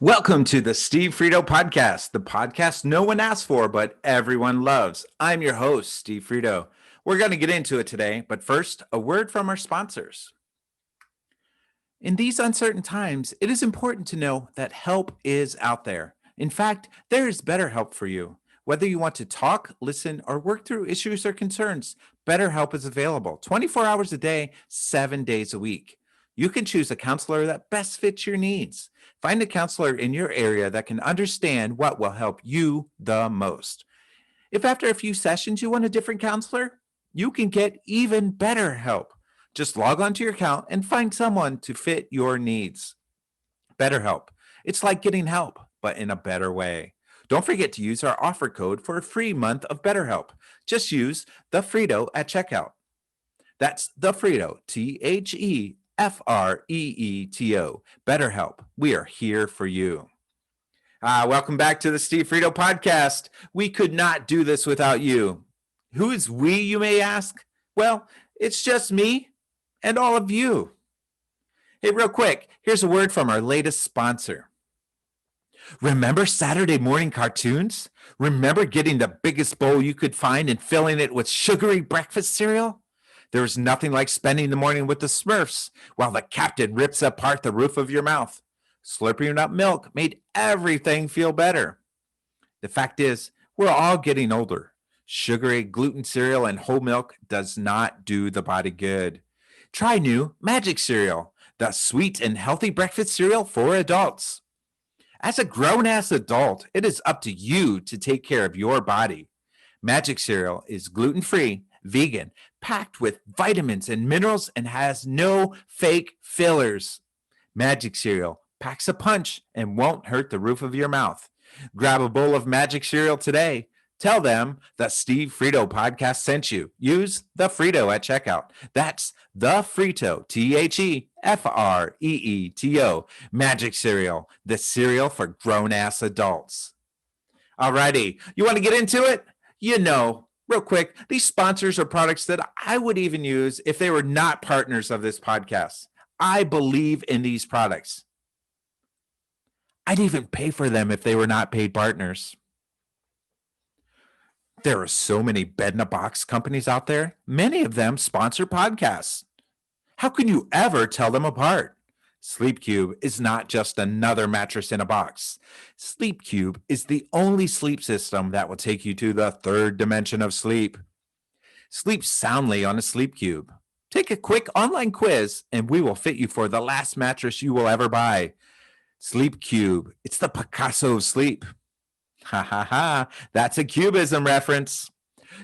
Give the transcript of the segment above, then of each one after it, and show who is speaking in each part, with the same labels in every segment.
Speaker 1: Welcome to the Steve Freeto Podcast, the podcast no one asked for, but everyone loves. I'm your host, Steve Freeto. We're going to get into it today, but first, a word from our sponsors. In these uncertain times, it is important to know that help is out there. In fact, there is better help for you. Whether you want to talk, listen, or work through issues or concerns, BetterHelp is available 24 hours a day, 7 days a week. You can choose a counselor that best fits your needs. Find a counselor in your area that can understand what will help you the most. If after a few sessions you want a different counselor, you can get even better help. Just log on to your account and find someone to fit your needs. BetterHelp. It's like getting help, but in a better way. Don't forget to use our offer code for a free month of BetterHelp. Just use the Freeto at checkout. That's the Freeto, TheFreeto. BetterHelp. We are here for you. Welcome back to the Steve Freeto Podcast. We could not do this without you. Who is we, you may ask? Well, it's just me and all of you. Hey, real quick, here's a word from our latest sponsor. Remember Saturday morning cartoons? Remember getting the biggest bowl you could find and filling it with sugary breakfast cereal? There was nothing like spending the morning with the Smurfs while the captain rips apart the roof of your mouth. Slurping up milk made everything feel better. The fact is, we're all getting older. Sugary, gluten cereal, and whole milk does not do the body good. Try new Magic Cereal, the sweet and healthy breakfast cereal for adults. As a grown-ass adult, it is up to you to take care of your body. Magic Cereal is gluten-free, vegan, packed with vitamins and minerals, and has no fake fillers. Magic Cereal packs a punch and won't hurt the roof of your mouth. Grab a bowl of Magic Cereal today. Tell them the Steve Freeto Podcast sent you. Use the Freeto at checkout. That's the Freeto, TheFreeto. Magic Cereal, the cereal for grown-ass adults. Alrighty, you want to get into it? You know, real quick, these sponsors are products that I would even use if they were not partners of this podcast. I believe in these products. I'd even pay for them if they were not paid partners. There are so many bed-in-a-box companies out there. Many of them sponsor podcasts. How can you ever tell them apart? Sleep Cube is not just another mattress in a box. Sleep Cube is the only sleep system that will take you to the third dimension of sleep. Sleep soundly on a Sleep Cube. Take a quick online quiz and we will fit you for the last mattress you will ever buy. Sleep Cube, it's the Picasso of sleep. Ha ha ha, that's a cubism reference.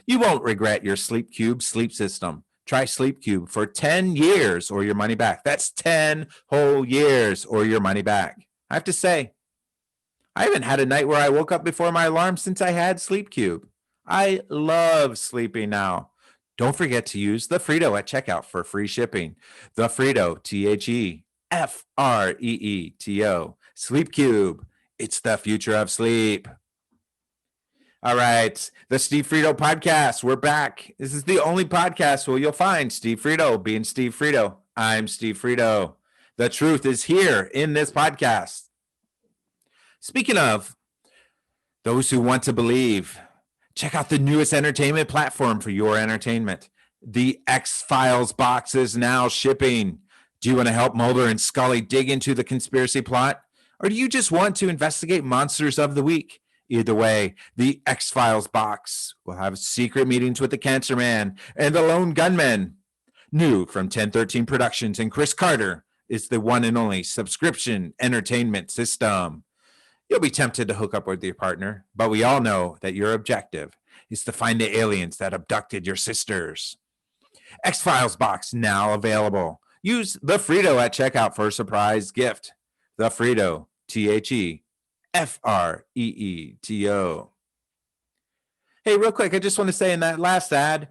Speaker 1: You won't regret your Sleep Cube sleep system. Try Sleep Cube for 10 years or your money back. That's 10 whole years or your money back. I have to say, I haven't had a night where I woke up before my alarm since I had Sleep Cube. I love sleeping now. Don't forget to use the Freeto at checkout for free shipping. The Freeto, TheFreeto. Sleep Cube, it's the future of sleep. All right, the Steve Freeto Podcast. We're back. This is the only podcast where you'll find Steve Freeto being Steve Freeto. I'm Steve Freeto. The truth is here in this podcast. Speaking of those who want to believe, check out the newest entertainment platform for your entertainment. The X-Files box is now shipping. Do you want to help Mulder and Scully dig into the conspiracy plot? Or do you just want to investigate monsters of the week? Either way, the X-Files box will have secret meetings with the Cancer Man and the Lone Gunman. New from 1013 Productions and Chris Carter is the one and only subscription entertainment system. You'll be tempted to hook up with your partner, but we all know that your objective is to find the aliens that abducted your sisters. X-Files box now available. Use the Freeto at checkout for a surprise gift. The Freeto, TheFreeto. Hey, real quick, I just want to say in that last ad,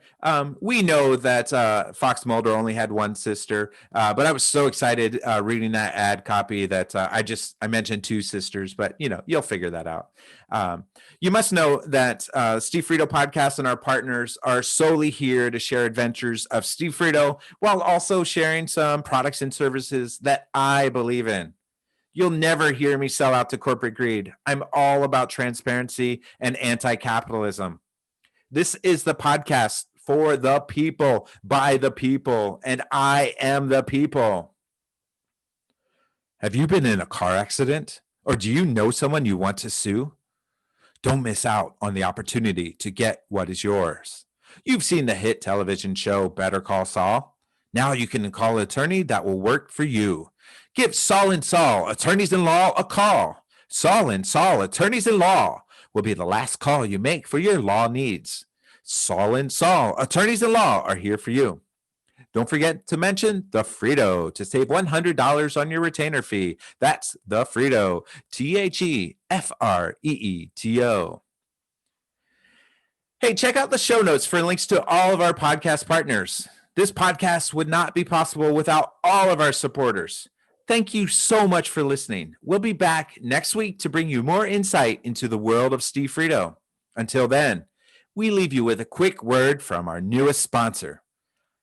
Speaker 1: we know that Fox Mulder only had one sister, but I was so excited reading that ad copy that I mentioned two sisters, but you'll figure that out. You must know that Steve Freeto Podcast and our partners are solely here to share adventures of Steve Freeto while also sharing some products and services that I believe in. You'll never hear me sell out to corporate greed. I'm all about transparency and anti-capitalism. This is the podcast for the people, by the people, and I am the people. Have you been in a car accident? Or do you know someone you want to sue? Don't miss out on the opportunity to get what is yours. You've seen the hit television show Better Call Saul. Now you can call an attorney that will work for you. Give Saul and Saul, attorneys-in-law, a call. Saul and Saul, attorneys-in-law, will be the last call you make for your law needs. Saul and Saul, attorneys-in-law, are here for you. Don't forget to mention the Freeto to save $100 on your retainer fee. That's the Freeto, TheFreeto. Hey, check out the show notes for links to all of our podcast partners. This podcast would not be possible without all of our supporters. Thank you so much for listening. We'll be back next week to bring you more insight into the world of Steve Freeto. Until then, we leave you with a quick word from our newest sponsor,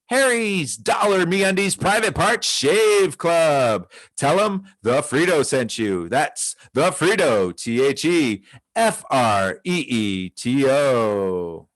Speaker 1: Harry's Dollar MeUndies Private Part Shave Club. Tell them the Freeto sent you. That's the Freeto, TheFreeto.